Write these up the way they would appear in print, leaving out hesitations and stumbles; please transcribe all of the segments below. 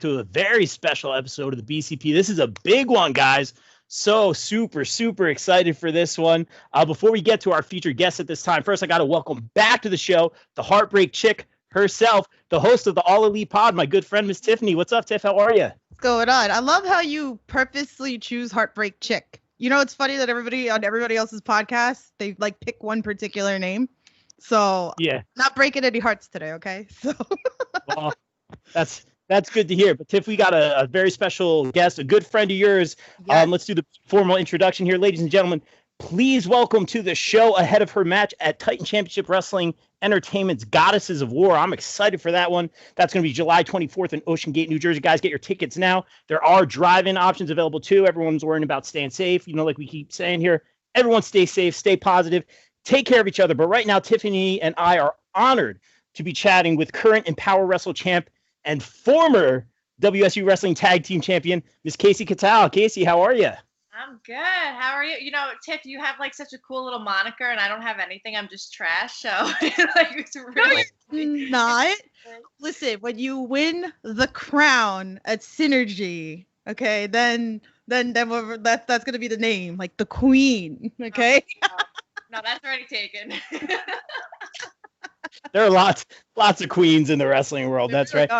to a very special episode of the BCP. This is a big one, guys. So super excited for this one. Before we get to our featured guest at this time, first I got to welcome back to the show the Heartbreak Chick herself, the host of the All Elite Pod, my good friend, Miss Tiffany. What's up, Tiff? How are you? What's going on? I love how you purposely choose Heartbreak Chick. You know, it's funny that everybody on everybody else's podcast, they like pick one particular name. So yeah, not breaking any hearts today, okay? So well, that's good to hear. But Tiff, we got a very special guest, a good friend of yours. Yes. Let's do the formal introduction here, ladies and gentlemen. Please welcome to the show ahead of her match at Titan Championship Wrestling Entertainment's Goddesses of War. I'm excited for that one. That's going to be July 24th in Ocean Gate, New Jersey. Guys, get your tickets now. There are drive-in options available too. Everyone's worrying about staying safe. You know, like we keep saying here, everyone stay safe, stay positive, take care of each other. But right now, Tiffany and I are honored to be chatting with current Empower Wrestle Champ and former WSU Wrestling Tag Team Champion, Miss Kasey Catal. Kasey, how are you? I'm good. How are you? You know, Tiff, you have like such a cool little moniker, and I don't have anything. I'm just trash. So like, it's really not. Listen, when you win the crown at Synergy, okay, then that's gonna be the name, like the Queen. Okay. No, that's already taken. There are lots of queens in the wrestling world. That's right.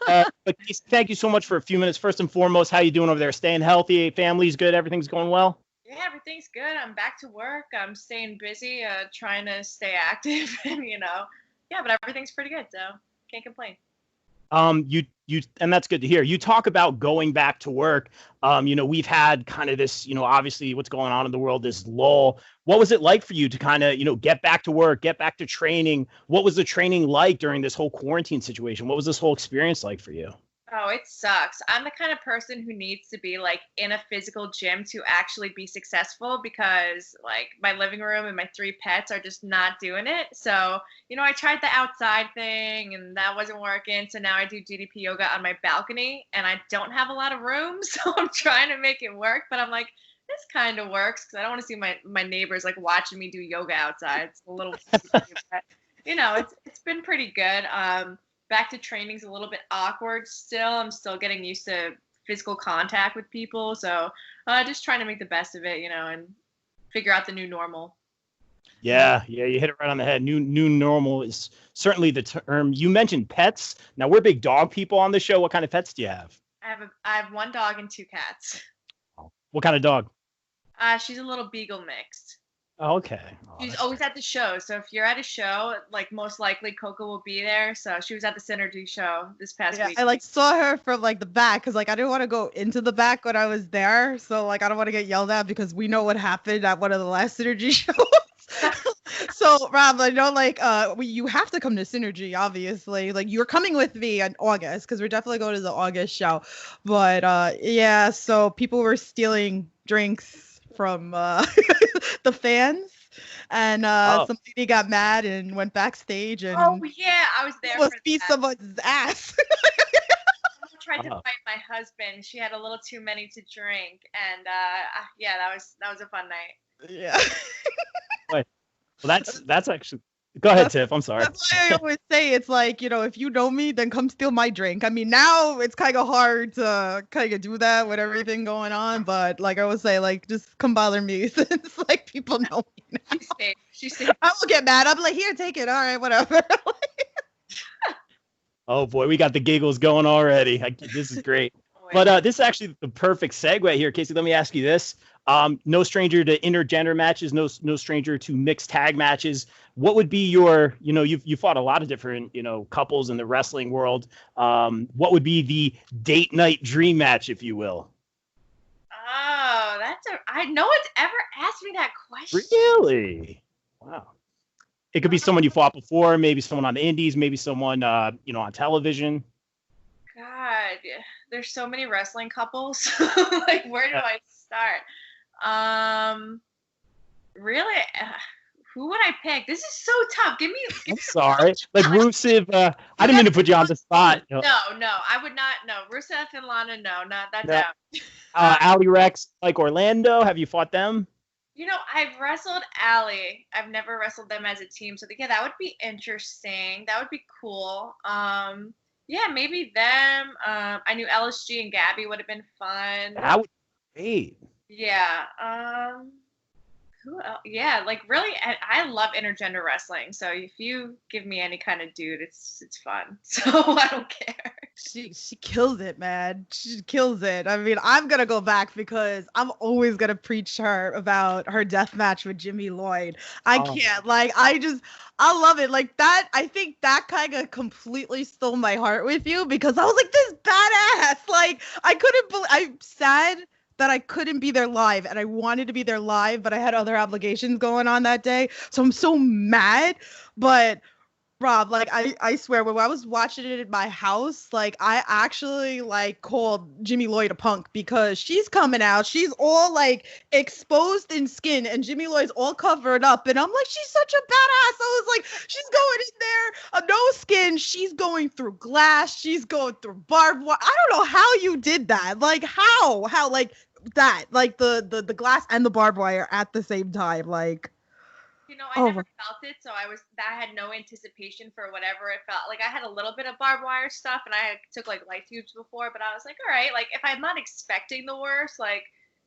But thank you so much for a few minutes. First and foremost, how you doing over there? Staying healthy? Family's good? Everything's going well? Yeah, everything's good. I'm back to work. I'm staying busy, trying to stay active, and yeah, but everything's pretty good, so can't complain. You and that's good to hear. You talk about going back to work. We've had kind of this, obviously what's going on in the world, this lull. What was it like for you to kind of, get back to work, get back to training? What was the training like during this whole quarantine situation? What was this whole experience like for you? Oh, it sucks. I'm the kind of person who needs to be like in a physical gym to actually be successful, because like my living room and my 3 pets are just not doing it. So, I tried the outside thing and that wasn't working. So now I do DDP yoga on my balcony, and I don't have a lot of room. So I'm trying to make it work, but I'm like, this kind of works because I don't want to see my neighbors like watching me do yoga outside. It's a little, but, it's been pretty good. Back to training's a little bit awkward still. I'm still getting used to physical contact with people. So just trying to make the best of it, and figure out the new normal. Yeah, you hit it right on the head. New normal is certainly the term. You mentioned pets. Now, we're big dog people on the show. What kind of pets do you have? I have 1 dog and 2 cats. What kind of dog? She's a little beagle mixed. Oh, okay. She's always at the show. So if you're at a show, like most likely Coco will be there. So she was at the Synergy show this past week. I saw her from the back because I didn't want to go into the back when I was there. So I don't want to get yelled at because we know what happened at one of the last Synergy shows. So Rob, I know you have to come to Synergy, obviously. You're coming with me in August because we're definitely going to the August show. But yeah, so people were stealing drinks from the fans, and some lady got mad and went backstage and oh yeah, I was there almost beat someone's ass. I tried to fight my husband. She had a little too many to drink, and yeah, that was a fun night. Yeah. Well, that's actually. Go ahead, Tiff. I'm sorry. That's why I always say it's if you know me, then come steal my drink. I mean, now it's kind of hard to kind of do that with everything going on. But I always say, just come bother me since people know me now. She's safe. I will get mad. I'm here, take it. All right, whatever. Oh boy, we got the giggles going already. This is great. But this is actually the perfect segue here, Kasey. Let me ask you this. No stranger to intergender matches, no stranger to mixed tag matches. What would be your, you fought a lot of different, couples in the wrestling world. What would be the date night dream match, if you will? Oh, no one's ever asked me that question. Really? Wow. It could be someone you fought before, maybe someone on the Indys, maybe someone, on television. God, there's so many wrestling couples. Where do I start? Really? Who would I pick? This is so tough. Give me I'm sorry. Rusev, I didn't mean to put you on the spot. No, I would not. No, Rusev and Lana, no, that's out. Ali Rex, Orlando, have you fought them? I've wrestled Ali. I've never wrestled them as a team. So yeah, that would be interesting. That would be cool. Yeah, maybe them. I knew LSG and Gabby would have been fun. That would be great. Yeah. Who else? Yeah, like really, I love intergender wrestling. So if you give me any kind of dude, it's fun. So I don't care. She kills it, man. She kills it. I mean, I'm gonna go back because I'm always gonna preach her about her death match with Jimmy Lloyd. I can't. Like, I love it. Like that. I think that kind of completely stole my heart with you because I was like, this badass. Like, I couldn't believe. I'm sad that I couldn't be there live, and I wanted to be there live, but I had other obligations going on that day. So I'm so mad. But Rob, like I swear, when I was watching it in my house, like I actually like called Jimmy Lloyd a punk because she's coming out, she's all like exposed in skin, and Jimmy Lloyd's all covered up, and I'm like, she's such a badass. I was like, she's going in there, no skin, she's going through glass, she's going through barbed wire. I don't know how you did that. Like how like that, like the glass and the barbed wire at the same time, like. You know, I never felt it, so I had no anticipation for whatever it felt. Like I had a little bit of barbed wire stuff, and I took like light tubes before, but I was like, all right, like if I'm not expecting the worst, like,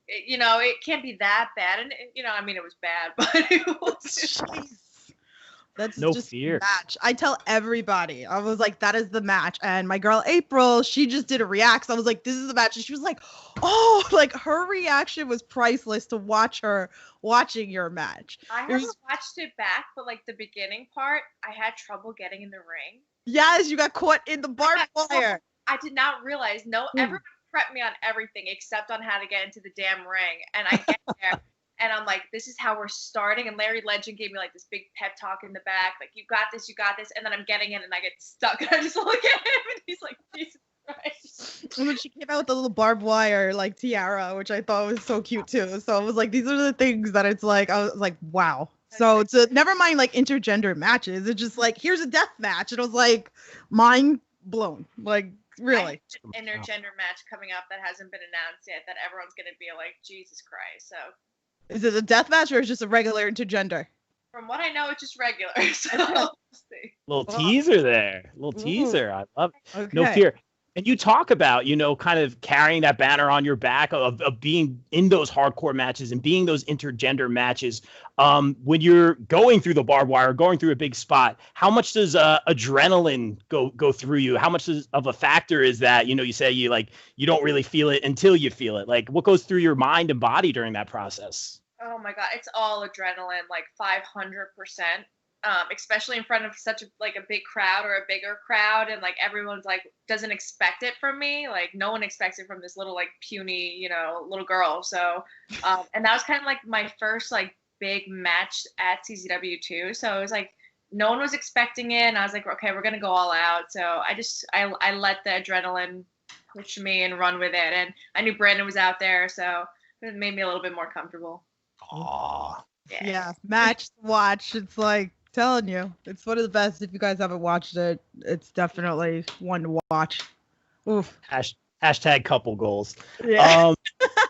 it can't be that bad. And I mean, it was bad, but it was. That's no just fear. Match. I tell everybody, I was like, that is the match. And my girl April, she just did a react. So I was like, this is the match. And she was like, oh, like her reaction was priceless to watch her watching your match. I haven't watched it back, but like the beginning part, I had trouble getting in the ring. Yes, you got caught in the barbed wire. I did not realize. Everyone prepped me on everything except on how to get into the damn ring. And I get there. And I'm like, this is how we're starting. And Larry Legend gave me like this big pep talk in the back. Like, you got this, you got this. And then I'm getting in and I get stuck. And I just look at him and he's like, Jesus Christ. And then she came out with the little barbed wire like tiara, which I thought was so cute too. So I was like, these are the things that it's like, I was like, wow. So never mind like intergender matches. It's just like, here's a death match. And it was like mind blown. Like, really. An intergender match coming up that hasn't been announced yet that everyone's going to be like, Jesus Christ. So. Is it a death match or is it just a regular intergender? From what I know, it's just regular. So we'll see. Little teaser there. Little teaser. I love it. Okay. No fear. And you talk about, kind of carrying that banner on your back of being in those hardcore matches and being those intergender matches. When you're going through the barbed wire, going through a big spot, how much does adrenaline go through you? How much of a factor is that? You say you don't really feel it until you feel it. Like, what goes through your mind and body during that process? Oh my God, it's all adrenaline, like 500%. Especially in front of such a big crowd or a bigger crowd, and like everyone's like doesn't expect it from me. Like no one expects it from this little like puny, little girl. So, and that was kind of like my first like big match at CZW too. So it was like no one was expecting it, and I was like, okay, we're gonna go all out. So I let the adrenaline push me and run with it, and I knew Brandon was out there, so it made me a little bit more comfortable. Aww. Yeah, match to watch. It's like. Telling you, it's one of the best. If you guys haven't watched it, it's definitely one to watch. Oof. Hashtag couple goals. Yeah.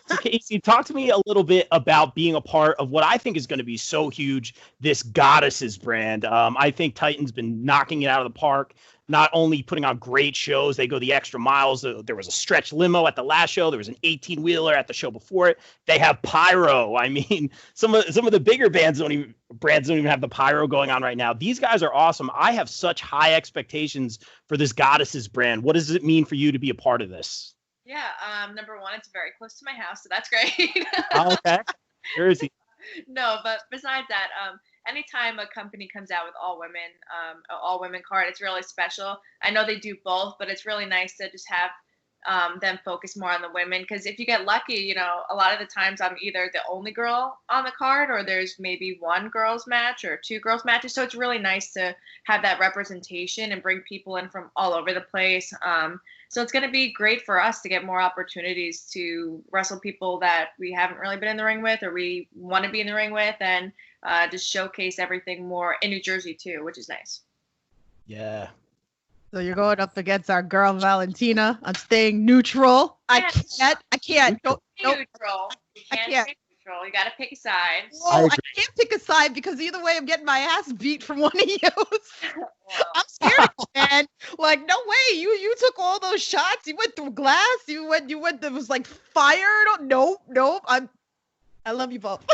So Kasey, talk to me a little bit about being a part of what I think is going to be so huge, this Goddesses brand. I think Titan's been knocking it out of the park. Not only putting on great shows, they go the extra miles. There was a stretch limo at the last show. There was an 18-wheeler at the show before it. They have pyro. I mean, some of the bigger brands don't even have the pyro going on right now. These guys are awesome. I have such high expectations for this Goddesses brand. What does it mean for you to be a part of this? Yeah, number one, it's very close to my house, so that's great. Okay. Jersey. No, but besides that, anytime a company comes out with all women card, it's really special. I know they do both, but it's really nice to just have them focus more on the women. Because if you get lucky, a lot of the times I'm either the only girl on the card, or there's maybe one girls match or two girls matches. So it's really nice to have that representation and bring people in from all over the place. So it's going to be great for us to get more opportunities to wrestle people that we haven't really been in the ring with, or we want to be in the ring with, and just showcase everything more in New Jersey too, which is nice. Yeah. So you're going up against our girl Valentina. I'm staying neutral. I can't. Neutral. You can't pick neutral. You got to pick a side. Well, I can't pick a side because either way I'm getting my ass beat from one of you. I'm scared, man. Like, no way way. You took all those shots. You went through glass. You went. There was like fire. Nope. I love you both.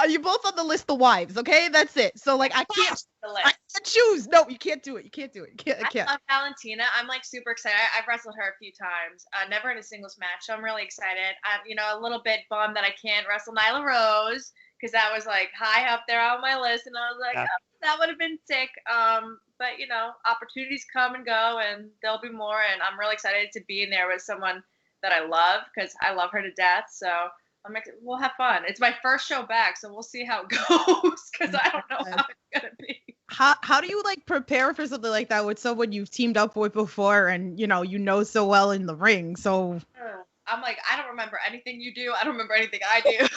You're both on the list of wives, okay? That's it. So like I can't choose. No, you can't do it. You can't. I love Valentina. I'm like super excited. I've wrestled her a few times. Never in a singles match, so I'm really excited. I'm a little bit bummed that I can't wrestle Nyla Rose because that was like high up there on my list, and I was like, oh, that would have been sick. But opportunities come and go, and there'll be more. And I'm really excited to be in there with someone that I love because I love her to death. So. We'll have fun. It's my first show back, so we'll see how it goes because I don't know how it's gonna be. How do you like prepare for something like that with someone you've teamed up with before and you know so well in the ring? So I'm like, I don't remember anything you do. I don't remember anything I do.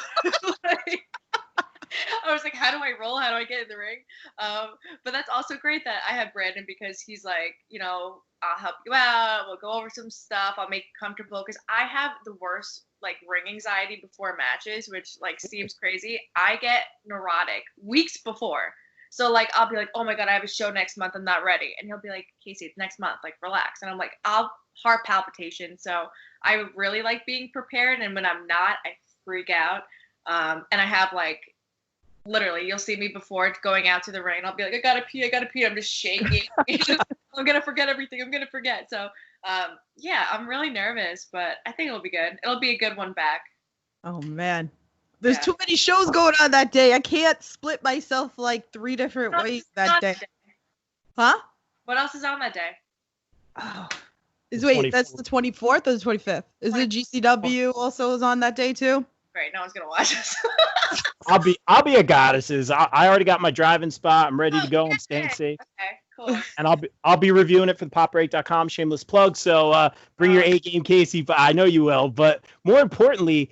I was like, how do I roll? How do I get in the ring? But that's also great that I have Brandon because he's like, I'll help you out. We'll go over some stuff. I'll make you comfortable because I have the worst like ring anxiety before matches, which like seems crazy. I get neurotic weeks before. So like I'll be like, oh my God, I have a show next month. I'm not ready. And he'll be like, Kasey, it's next month. Like relax. And I'm like, I'll heart palpitation. So I really like being prepared. And when I'm not, I freak out. And I have like literally, you'll see me before going out to the ring. I'll be like, I gotta pee. I'm just shaking. I'm gonna forget everything. So yeah, I'm really nervous, but I think it'll be good. It'll be a good one back. Oh man, there's too many shows going on that day. I can't split myself like 3 different ways that day. Huh? What else is on that day? Oh, that's the 24th or the 25th? Is it GCW also is on that day too? Great, no one's gonna watch us. I'll be a Goddesses. I already got my driving spot. I'm ready to go. I'm staying safe. Okay, cool. And I'll be reviewing it for the popbreak.com. Shameless plug. So bring your A game, Kasey. But I know you will. But more importantly,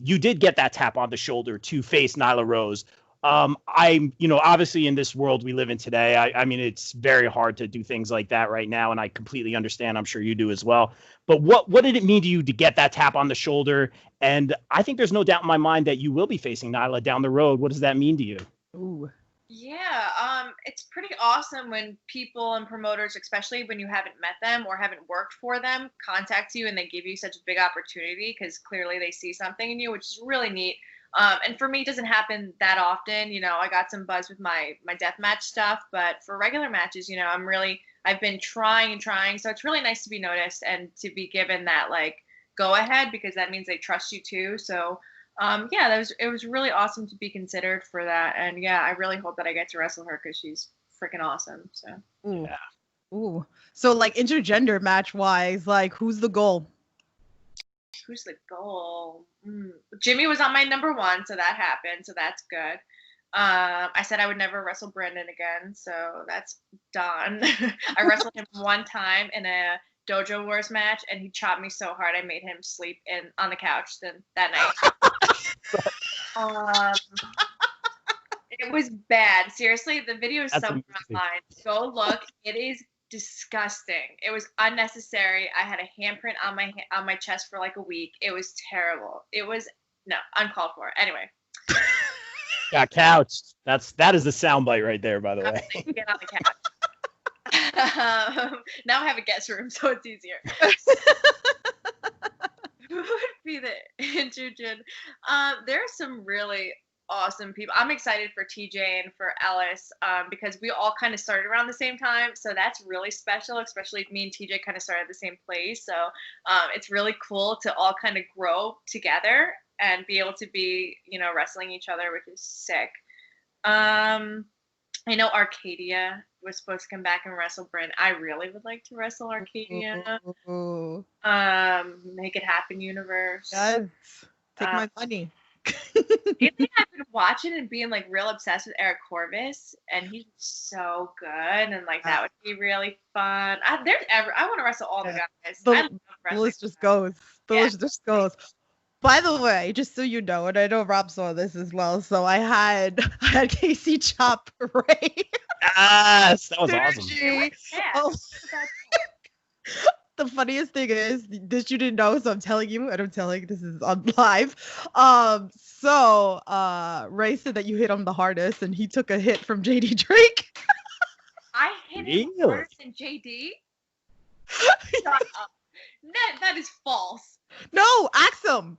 you did get that tap on the shoulder to face Nyla Rose. I'm, obviously in this world we live in today, I mean, it's very hard to do things like that right now. And I completely understand. I'm sure you do as well. But what did it mean to you to get that tap on the shoulder? And I think there's no doubt in my mind that you will be facing Nyla down the road. What does that mean to you? Ooh. Yeah, it's pretty awesome when people and promoters, especially when you haven't met them or haven't worked for them, contact you and they give you such a big opportunity because clearly they see something in you, which is really neat. And for me, it doesn't happen that often. I got some buzz with my deathmatch stuff, but for regular matches, I've been trying and trying. So it's really nice to be noticed and to be given that like go ahead because that means they trust you too. So it was really awesome to be considered for that. And yeah, I really hope that I get to wrestle her because she's freaking awesome. So ooh. Yeah. Ooh. So like intergender match wise, like who's the goal? Who's the goal? Jimmy was on my number 1, so that happened. So that's good. I said I would never wrestle Brendan again, so that's done. I wrestled him one time in a Dojo Wars match, and he chopped me so hard I made him sleep on the couch that night. It was bad. Seriously, the video is somewhere online. Go look. It is disgusting. It was unnecessary. I had a handprint on my chest for like a week. It was terrible. It was uncalled for. Anyway. Got couched. That is the soundbite right there, by the way. Get on the couch. Now I have a guest room, so it's easier. Who would be the intergen? There are some really awesome people. I'm excited for TJ and for Ellis because we all kind of started around the same time, so that's really special, especially if me and TJ kind of started at the same place. So it's really cool to all kind of grow together and be able to be, wrestling each other, which is sick. I know Arcadia was supposed to come back and wrestle Bryn. I really would like to wrestle Arcadia. Make it happen, universe. Yes. Take my money. Lately, I've been watching and being like real obsessed with Eric Corvus, and he's so good, and like that would be really fun. I want to wrestle all the guys. The list just goes. The list just goes. By the way, just so you know, and I know Rob saw this as well, so I had Kasey chop Ray. Yes, that was awesome. Oh. The funniest thing is this you didn't know, so I'm telling you, and I'm telling this is on live. So Ray said that you hit him the hardest, and he took a hit from JD Drake. I hit him Really? worse than JD? Shut up. That is false. No, ask him.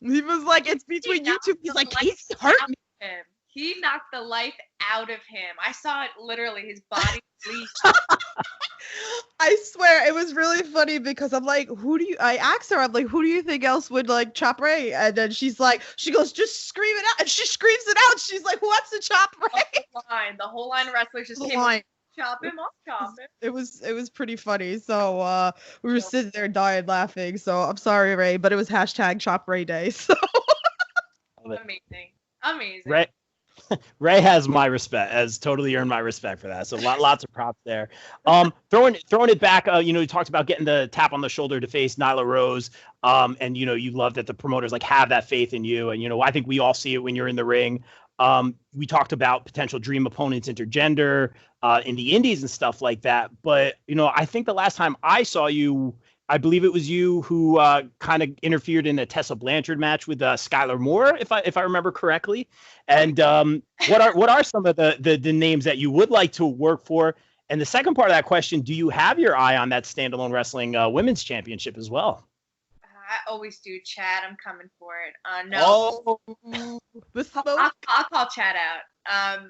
He was like, it's between you two. He's like, Kasey hurt me. He knocked the life out of him. I saw it literally, his body bleed. I swear it was really funny because I'm like, I asked her, I'm like, who do you think else would like chop Ray? And then she goes, just scream it out. And she screams it out. She's like, who wants to chop Ray? The whole line of wrestlers just came in. Chop him, I'll chop him. It was pretty funny. So we were sitting there dying laughing. So I'm sorry, Ray, but it was hashtag chop Ray day. So amazing. Ray has my respect, has totally earned my respect for that. So lots of props there. Throwing it back, you talked about getting the tap on the shoulder to face Nyla Rose. And you love that the promoters like have that faith in you. And I think we all see it when you're in the ring. We talked about potential dream opponents, intergender, in the Indys and stuff like that. But I think the last time I saw you, I believe it was you who kind of interfered in a Tessa Blanchard match with Skylar Moore, if I remember correctly. And what are some of the names that you would like to work for? And the second part of that question, do you have your eye on that standalone wrestling women's championship as well? I always do, Chad. I'm coming for it. No. Oh, I'll call Chad out.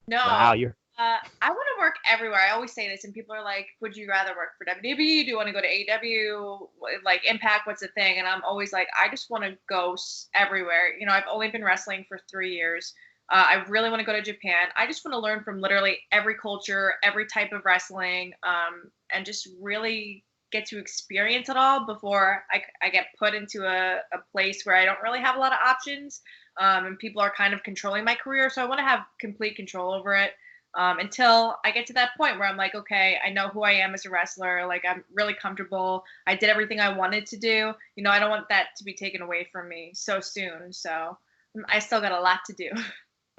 No. Wow, you're. I want to work everywhere. I always say this, and people are like, would you rather work for WWE? Do you want to go to AEW? Like, Impact, what's the thing? And I'm always like, I just want to go everywhere. I've only been wrestling for 3 years. I really want to go to Japan. I just want to learn from literally every culture, every type of wrestling, and just really get to experience it all before I get put into a place where I don't really have a lot of options, and people are kind of controlling my career. So I want to have complete control over it. Until I get to that point where I'm like, okay, I know who I am as a wrestler. Like, I'm really comfortable. I did everything I wanted to do. I don't want that to be taken away from me so soon. So I still got a lot to do.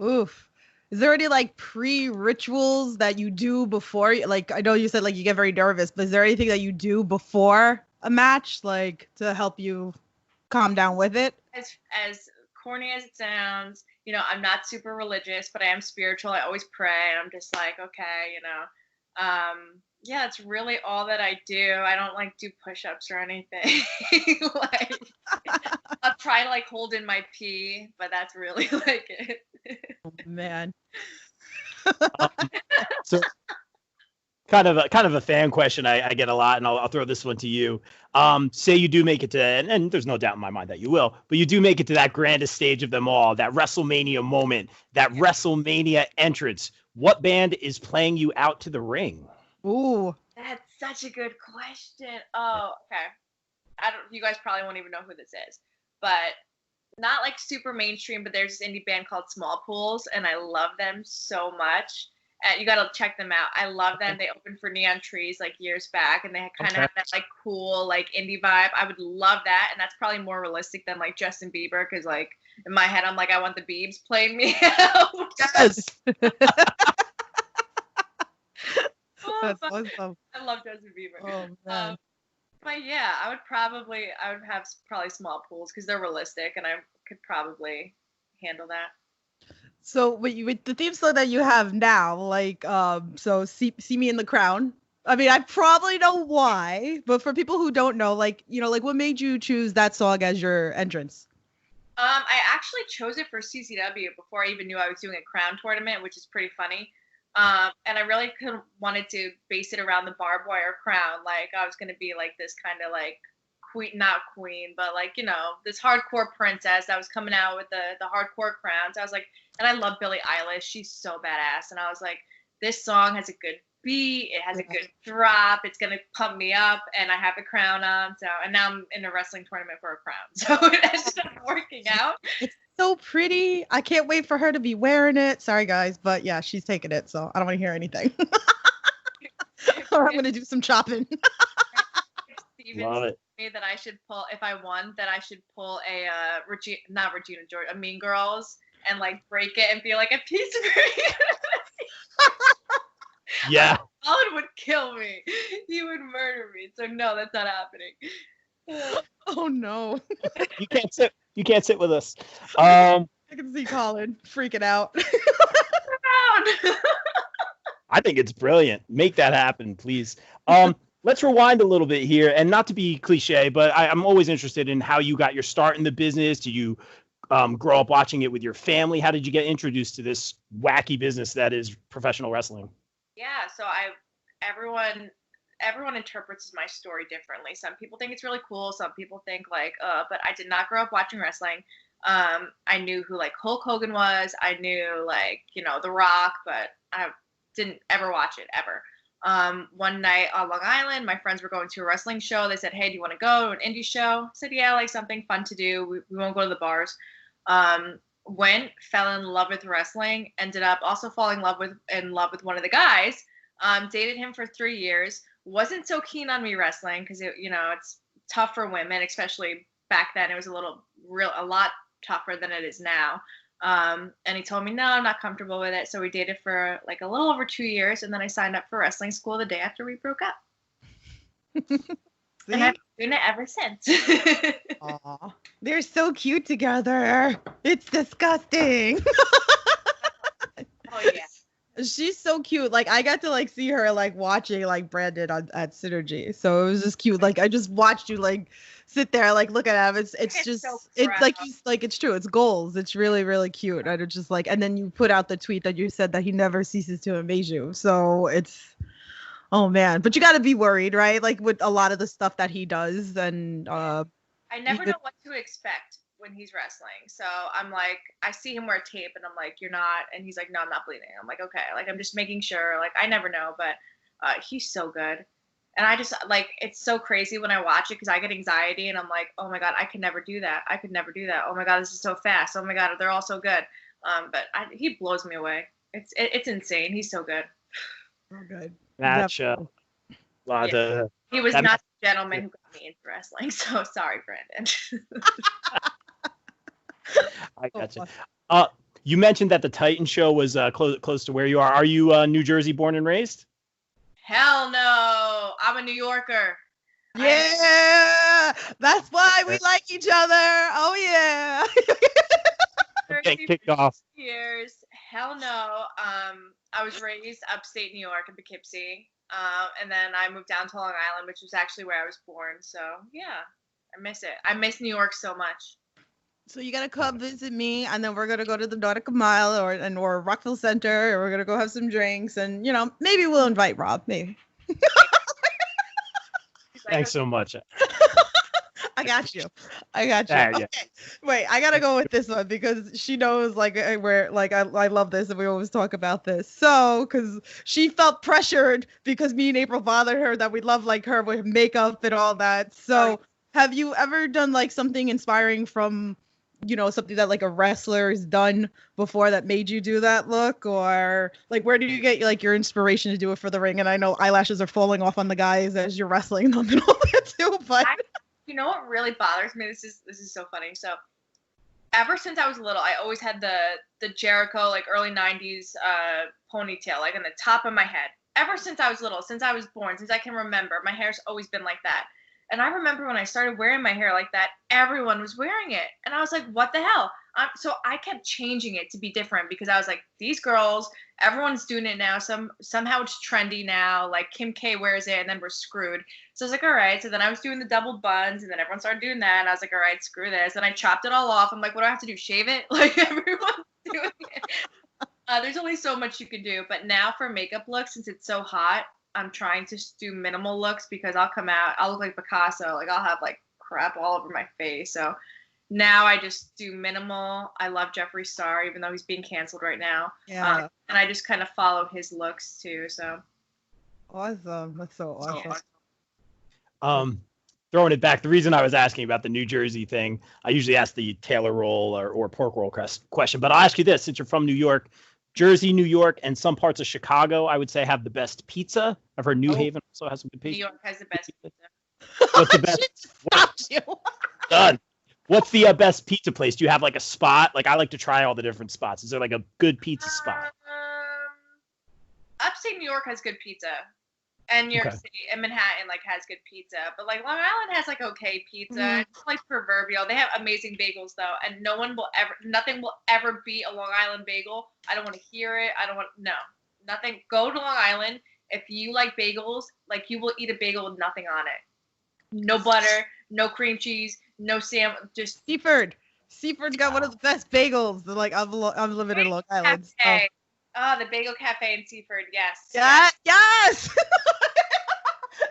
Oof. Is there any like pre-rituals that you do before? Like, I know you said like you get very nervous, but is there anything that you do before a match, like to help you calm down with it? As corny as it sounds, I'm not super religious, but I am spiritual. I always pray. I'm just like, okay, yeah, it's really all that I do. I don't like do push-ups or anything. Like, I'll try to like hold in my pee, but that's really like it. Oh, man. So kind of a fan question I get a lot, and I'll throw this one to you. Say you do make it to, and there's no doubt in my mind that you will, but you do make it to that grandest stage of them all, that WrestleMania moment, that WrestleMania entrance. What band is playing you out to the ring? Ooh, that's such a good question. Oh, okay. You guys probably won't even know who this is, but not like super mainstream, but there's this indie band called Small Pools, and I love them so much. You gotta check them out. I love them. They opened for Neon Trees like years back, and they kind of have that like cool like indie vibe. I would love that, and that's probably more realistic than like Justin Bieber, because like in my head I'm like, I want the Biebs playing me out. Yes. That's awesome. I love Justin Bieber. Oh, man. But yeah, I would have probably Small Pools because they're realistic, and I could probably handle that. So with the theme song that you have now, like, so see me in the crown. I mean, I probably know why, but for people who don't know, like, like what made you choose that song as your entrance? I actually chose it for CCW before I even knew I was doing a crown tournament, which is pretty funny. And I really wanted to base it around the barbed wire crown. Like, I was going to be like this kind of like not queen, but like, this hardcore princess that was coming out with the hardcore crowns. I was like, and I love Billie Eilish. She's so badass. And I was like, this song has a good beat. It has a good drop. It's going to pump me up. And I have a crown on. So, and now I'm in a wrestling tournament for a crown. So it ended up working out. It's so pretty. I can't wait for her to be wearing it. Sorry, guys. But yeah, she's taking it. So I don't want to hear anything. Or I'm going to do some chopping. Love it. That I should pull, if I won, that I should pull not Regina George, a Mean Girls, and like break it and be like a piece of her. Yeah. Colin would kill me. He would murder me. So no, that's not happening. Oh no. You can't sit with us. I can see Colin freaking out. I think it's brilliant. Make that happen, please. Let's rewind a little bit here, and not to be cliche, but I'm always interested in how you got your start in the business. Did you grow up watching it with your family? How did you get introduced to this wacky business that is professional wrestling? Yeah, so everyone interprets my story differently. Some people think it's really cool. Some people think like, but I did not grow up watching wrestling. I knew who like Hulk Hogan was. I knew like, The Rock, but I didn't ever watch it ever. One night on Long Island, my friends were going to a wrestling show. They said, "Hey, do you want to go to an indie show?" I said, "Yeah, like something fun to do. We won't go to the bars." Went, fell in love with wrestling, ended up also falling in love with one of the guys. Dated him for 3 years. Wasn't so keen on me wrestling because it's tough for women, especially back then. It was a lot tougher than it is now. And he told me, no, I'm not comfortable with it. So we dated for like a little over 2 years. And then I signed up for wrestling school the day after we broke up. And I've been doing it ever since. Aww. They're so cute together. It's disgusting. Oh, yeah. She's so cute. Like I got to like see her like watching like Brandon at Synergy. So it was just cute. Like I just watched you like sit there like look at him. It's just so it's like he's like it's true. It's goals. It's really really cute. And it's just like and then you put out the tweet that you said that he never ceases to amaze you. So it's oh man. But you got to be worried, right? Like with a lot of the stuff that he does and I never know what to expect when he's wrestling. So I'm like, I see him wear tape and I'm like, "You're not," and he's like, "No, I'm not bleeding." I'm like, "Okay." Like I'm just making sure. Like I never know, but he's so good. And I just like it's so crazy when I watch it because I get anxiety and I'm like, "Oh my god, I could never do that. I could never do that. Oh my god, this is so fast. Oh my god, they're all so good." But he blows me away. It's insane. He's so good. oh good. Gotcha. He was not the gentleman who got me into wrestling. So sorry, Brandon. I gotcha. You mentioned that the Titan show was close to where you are. Are you New Jersey born and raised? Hell no. I'm a New Yorker. Yeah. That's why we like each other. Oh yeah. Okay, kicked off. Years. Hell no. I was raised upstate New York in Poughkeepsie. And then I moved down to Long Island, which was actually where I was born. So yeah, I miss it. I miss New York so much. So you gotta come visit me, and then we're gonna go to the Nautica Mile or Rockville Center, and we're gonna go have some drinks, and maybe we'll invite Rob. Maybe. Thanks so much. I got you. Okay. Yeah. Wait, I gotta go with this one because she knows like where like I love this and we always talk about this. So because she felt pressured because me and April bothered her that we love like her with makeup and all that. So have you ever done like something inspiring from something that like a wrestler has done before that made you do that look, or like where do you get like your inspiration to do it for the ring? And I know eyelashes are falling off on the guys as you're wrestling them and all that too, but you know what really bothers me? This is so funny. So ever since I was little, I always had the Jericho like early 90s ponytail like on the top of my head. Ever since I was little, since I was born, since I can remember, my hair's always been like that. And I remember when I started wearing my hair like that, everyone was wearing it. And I was like, what the hell? So I kept changing it to be different because I was like, these girls, everyone's doing it now. Somehow it's trendy now. Like Kim K wears it and then we're screwed. So I was like, all right. So then I was doing the double buns and then everyone started doing that. And I was like, all right, screw this. And I chopped it all off. I'm like, what do I have to do? Shave it? Like everyone's doing it. There's only so much you can do. But now for makeup looks, since it's so hot, I'm trying to do minimal looks because I'll look like Picasso. Like I'll have like crap all over my face. So now I just do minimal. I love Jeffree Star, even though he's being canceled right now. Yeah. And I just kind of follow his looks too. So awesome. That's so awesome. Throwing it back, the reason I was asking about the New Jersey thing, I usually ask the Taylor roll or pork roll question, but I'll ask you this, since you're from New York. Jersey, New York, and some parts of Chicago, I would say, have the best pizza. I've heard New Haven also has some good pizza. New York has the best pizza. What's the best? Done. What's the best pizza place? Do you have like a spot? Like I like to try all the different spots. Is there like a good pizza spot? Upstate New York has good pizza. And New York City and Manhattan like has good pizza, but like Long Island has like okay pizza. Mm-hmm. It's like proverbial. They have amazing bagels though, and nothing will ever be a Long Island bagel. I don't want to hear it. I don't want Nothing. Go to Long Island. If you like bagels, like you will eat a bagel with nothing on it. No butter, no cream cheese, no just Seaford. Seaford's got one of the best bagels. Like I'm living in Long Island. So. Oh, the Bagel Cafe in Seaford. Yes. Yeah. Yes.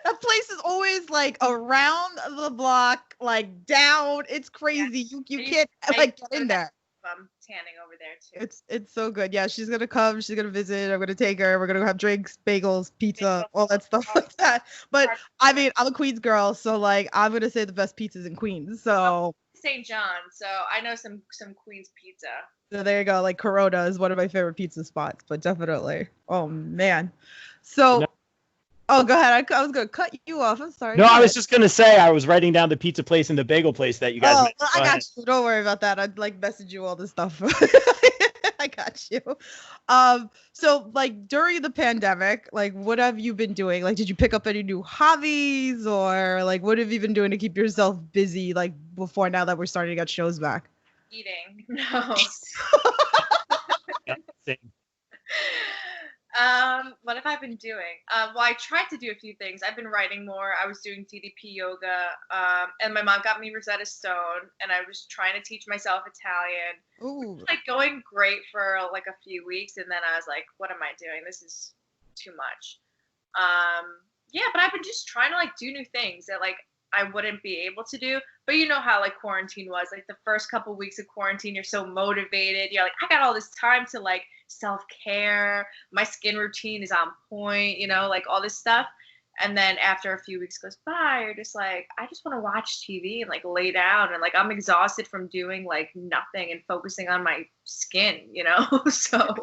That place is always like around the block, like down. It's crazy. Yeah. You can't like get in there. I'm tanning over there too. It's so good. Yeah, she's gonna come. She's gonna visit. I'm gonna take her. We're gonna go have drinks, bagels, pizza, all that stuff like that. But I mean, I'm a Queens girl, so like I'm gonna say the best pizzas in Queens. So St. John. So I know some Queens pizza. So there you go. Like Corona is one of my favorite pizza spots, but definitely. Oh man. So. Oh, go ahead. I was going to cut you off. I'm sorry. No, I was just going to say I was writing down the pizza place and the bagel place that you guys mentioned. I got you. Don't worry about that. I'd like message you all this stuff. I got you. So like during the pandemic, like what have you been doing? Like, did you pick up any new hobbies or like what have you been doing to keep yourself busy like before now that we're starting to get shows back? Eating. No. Yeah, same. What have I been doing? Well, I tried to do a few things. I've been writing more. I was doing DDP yoga, and my mom got me Rosetta Stone, and I was trying to teach myself Italian. Ooh. Like going great for like a few weeks, and then I was like, what am I doing? This is too much. Yeah, but I've been just trying to like do new things that like I wouldn't be able to do. But you know how like quarantine was. Like the first couple weeks of quarantine, you're so motivated. You're like, I got all this time to like self-care. My skin routine is on point, you know, like all this stuff. And then after a few weeks goes by, you're just like, I just want to watch TV and like lay down. And like I'm exhausted from doing like nothing and focusing on my skin, you know? So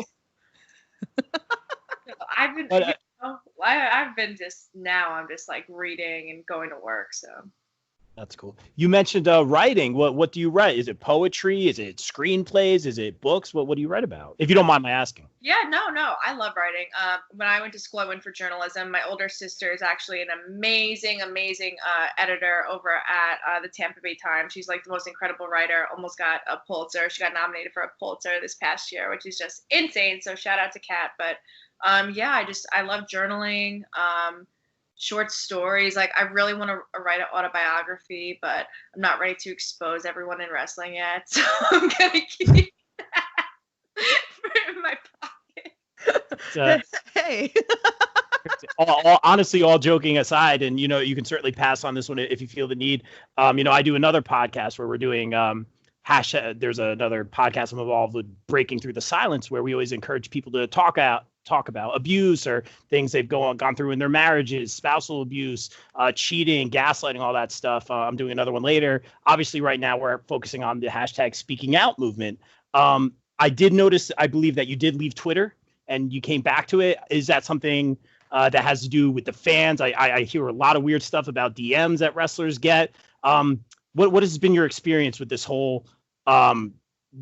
I've been... I've been just now I'm just like reading and going to work. So that's cool. You mentioned writing. What do you write? Is it poetry? Is it screenplays? Is it books? What do you write about? If you don't mind my asking. Yeah, no. I love writing. When I went to school, I went for journalism. My older sister is actually an amazing editor over at the Tampa Bay Times. She's like the most incredible writer. Almost got a Pulitzer. She got nominated for a Pulitzer this past year, which is just insane. So shout out to Kat. But yeah, I love journaling, short stories. Like I really want to write an autobiography, but I'm not ready to expose everyone in wrestling yet. So I'm going to keep that in my pocket. Hey. Honestly, all joking aside, and you know, you can certainly pass on this one if you feel the need. You know, I do another podcast where we're doing there's another podcast I'm involved with, Breaking Through the Silence, where we always encourage people to talk about abuse or things they've gone through in their marriages, spousal abuse, cheating, gaslighting, all that stuff. I'm doing another one later. Obviously, right now we're focusing on the hashtag Speaking Out movement. I did notice, I believe that you did leave Twitter and you came back to it. Is that something that has to do with the fans? I hear a lot of weird stuff about DMs that wrestlers get. What has been your experience with this whole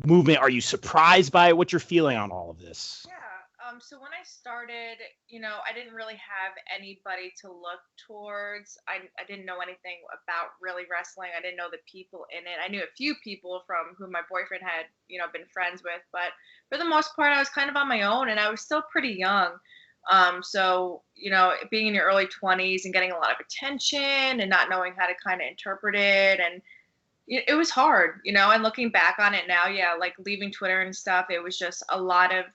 movement? Are you surprised by it? What's your feeling on all of this? Yeah. So when I started, you know, I didn't really have anybody to look towards. I didn't know anything about really wrestling. I didn't know the people in it. I knew a few people from who my boyfriend had, you know, been friends with, but for the most part, I was kind of on my own and I was still pretty young. So, you know, being in your early 20s and getting a lot of attention and not knowing how to kind of interpret it, and it was hard, you know, and looking back on it now, yeah, like leaving Twitter and stuff, it was just a lot of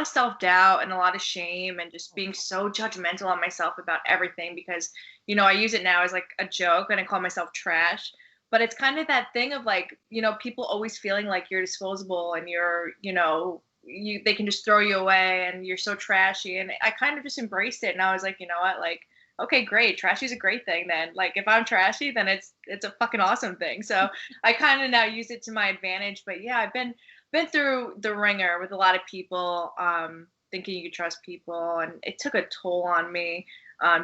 self-doubt and a lot of shame and just being so judgmental on myself about everything because, you know, I use it now as like a joke and I call myself trash, but it's kind of that thing of like, you know, people always feeling like you're disposable and you're, you know, they can just throw you away and you're so trashy. And I kind of just embraced it. And I was like, you know what, like, okay, great. Trashy is a great thing then. Like if I'm trashy, then it's a fucking awesome thing. So I kind of now use it to my advantage. But yeah, I've been through the ringer with a lot of people, thinking you could trust people. And it took a toll on me,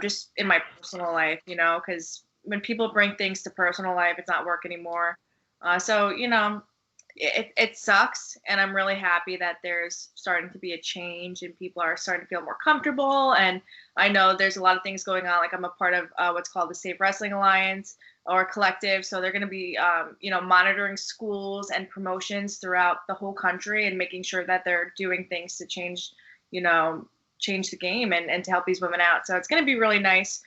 just in my personal life, you know, because when people bring things to personal life, it's not work anymore. So, you know, it sucks. And I'm really happy that there's starting to be a change and people are starting to feel more comfortable. And I know there's a lot of things going on. Like I'm a part of what's called the Safe Wrestling Alliance, or collective. So they're going to be, monitoring schools and promotions throughout the whole country and making sure that they're doing things to change the game and to help these women out. So it's going to be really nice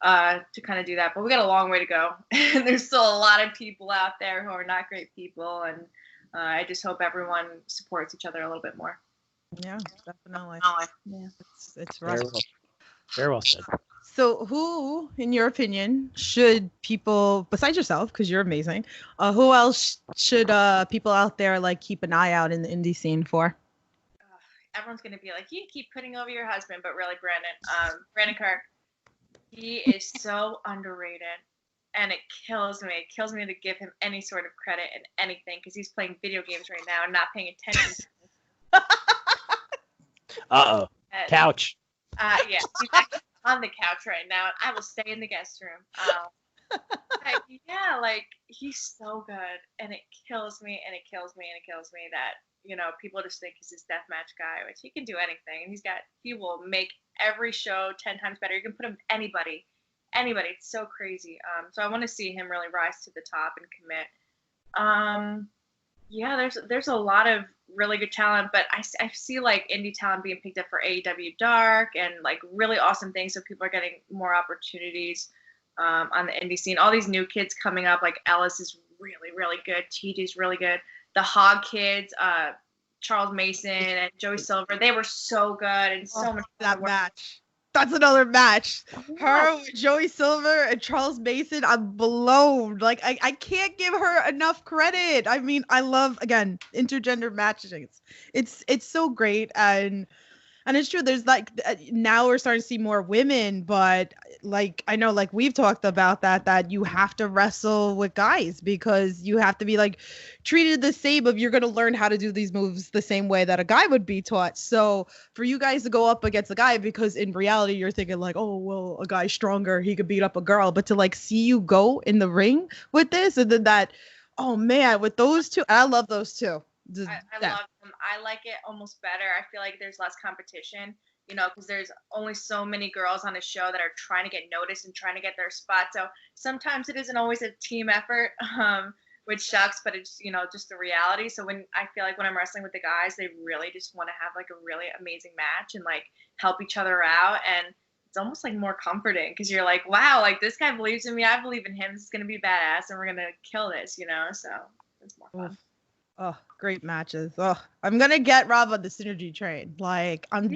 to kind of do that. But we got a long way to go. There's still a lot of people out there who are not great people. And I just hope everyone supports each other a little bit more. Yeah, definitely. Yeah. It's rough. Very well said. So who, in your opinion, should people, besides yourself, because you're amazing, who else should people out there like keep an eye out in the indie scene for? Everyone's going to be like, you keep putting over your husband, but really Brandon Kirk, he is so underrated. And it kills me. It kills me to give him any sort of credit in anything because he's playing video games right now and not paying attention. Uh-oh. Couch. Yeah, he's actually on the couch right now, and I will stay in the guest room. He's so good, and it kills me that, people just think he's this deathmatch guy, which he can do anything, and he will make every show 10 times better. You can put him with anybody. It's so crazy. So I want to see him really rise to the top and commit. There's a lot of really good talent, but I see like indie talent being picked up for AEW Dark and like really awesome things. So people are getting more opportunities on the indie scene. All these new kids coming up, like Ellis is really, really good. TJ's really good. The Hog kids, Charles Mason and Joey Silver, they were so good and so much that match. That's another match. Her, Joey Silver, and Charles Mason. I'm blown. Like I can't give her enough credit. I mean, I love again intergender matches. It's so great and it's true. There's like now we're starting to see more women, but like I know like we've talked about that you have to wrestle with guys because you have to be like treated the same if you're going to learn how to do these moves the same way that a guy would be taught. So for you guys to go up against a guy, because in reality you're thinking like, oh well, a guy's stronger, he could beat up a girl, but to like see you go in the ring with this and then that, oh man, with those two, I love those two. I love them. I like it almost better. I feel like there's less competition, because there's only so many girls on a show that are trying to get noticed and trying to get their spot. So sometimes it isn't always a team effort, which sucks, but it's, just the reality. So I feel like when I'm wrestling with the guys, they really just want to have like a really amazing match and like help each other out. And it's almost like more comforting because you're like, wow, like this guy believes in me. I believe in him. This is going to be badass and we're going to kill this, so it's more fun. Oh, great matches. Oh, I'm going to get Rob on the synergy train. Like, what's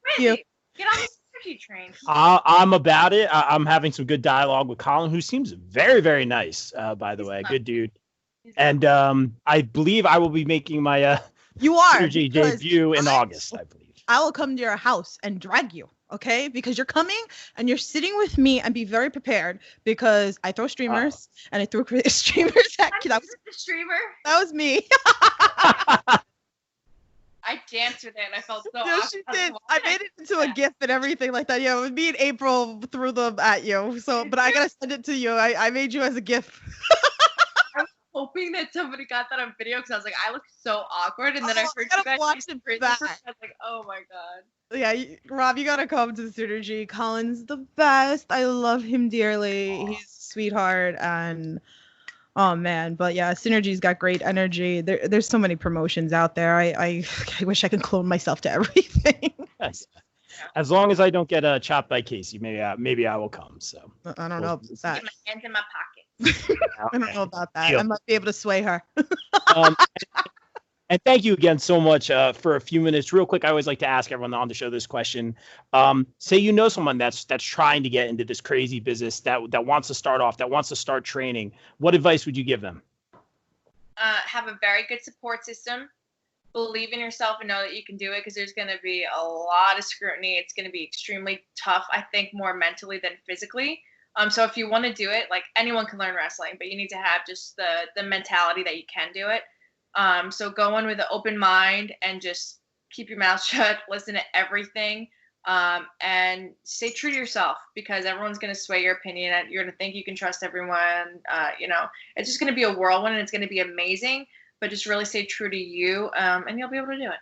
crazy? Get on the synergy train. I'm about it. I'm having some good dialogue with Colin, who seems very, very nice, by the way. Good dude. And I believe I will be making my synergy debut in August, I believe. I will come to your house and drag you. Okay, because you're coming and you're sitting with me and be very prepared because I throw streamers and I threw streamers at you. That was the streamer. That was me. I danced with it and I felt so awesome. She did. I made it into a GIF and everything like that. Yeah, it was me and April threw them at you. So, but I gotta send it to you. I made you as a GIF. Hoping that somebody got that on video because I was like, I look so awkward, and then I heard you guys watch it back. I was like, oh my god. Yeah, Rob, you gotta come to the Synergy. Colin's the best. I love him dearly. Aww. He's a sweetheart, and oh man, but yeah, Synergy's got great energy. There's so many promotions out there. I wish I could clone myself to everything. Yes. As long as I don't get chopped by Kasey, maybe I will come. So I don't know about that. Get my hands in my pocket. I don't know about that. I might be able to sway her. And thank you again so much for a few minutes. Real quick, I always like to ask everyone on the show this question. Say someone that's trying to get into this crazy business that wants to start off, that wants to start training. What advice would you give them? Have a very good support system. Believe in yourself and know that you can do it because there's going to be a lot of scrutiny. It's going to be extremely tough, I think, more mentally than physically. So if you want to do it, like anyone can learn wrestling, but you need to have just the mentality that you can do it. So go in with an open mind and just keep your mouth shut, listen to everything, and stay true to yourself because everyone's going to sway your opinion. You're going to think you can trust everyone. It's just going to be a whirlwind and it's going to be amazing, but just really stay true to you, and you'll be able to do it.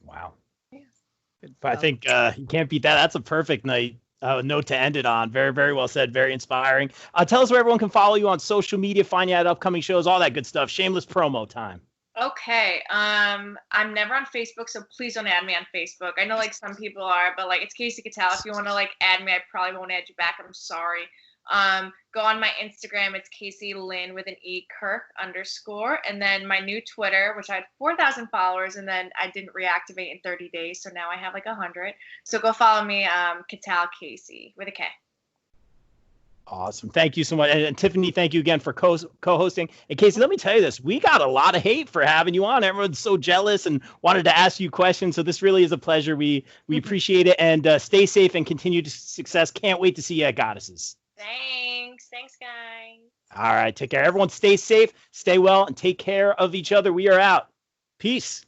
Wow. Yeah. But I think you can't beat that. That's a perfect night Note to end it on. Very, very well said. Very inspiring. Tell us where everyone can follow you on social media, find you at upcoming shows, all that good stuff. Shameless promo time. Okay. I'm never on Facebook, so please don't add me on Facebook. I know like some people are, but like it's Kasey Catal. If you want to like add me, I probably won't add you back. I'm sorry. Go on my Instagram. It's Kasey Lynn with an E Kirk _ and then my new Twitter, which I had 4,000 followers, and then I didn't reactivate in 30 days, so now I have like 100. So go follow me, Catal Kasey with a K. Awesome. Thank you so much. And Tiffany, thank you again for co-hosting. And Kasey, let me tell you this. We got a lot of hate for having you on. Everyone's so jealous and wanted to ask you questions. So this really is a pleasure. We appreciate it. And stay safe and continued success. Can't wait to see you at Goddesses. Thanks, guys. All right. Take care. Everyone stay safe, stay well, and take care of each other. We are out. Peace.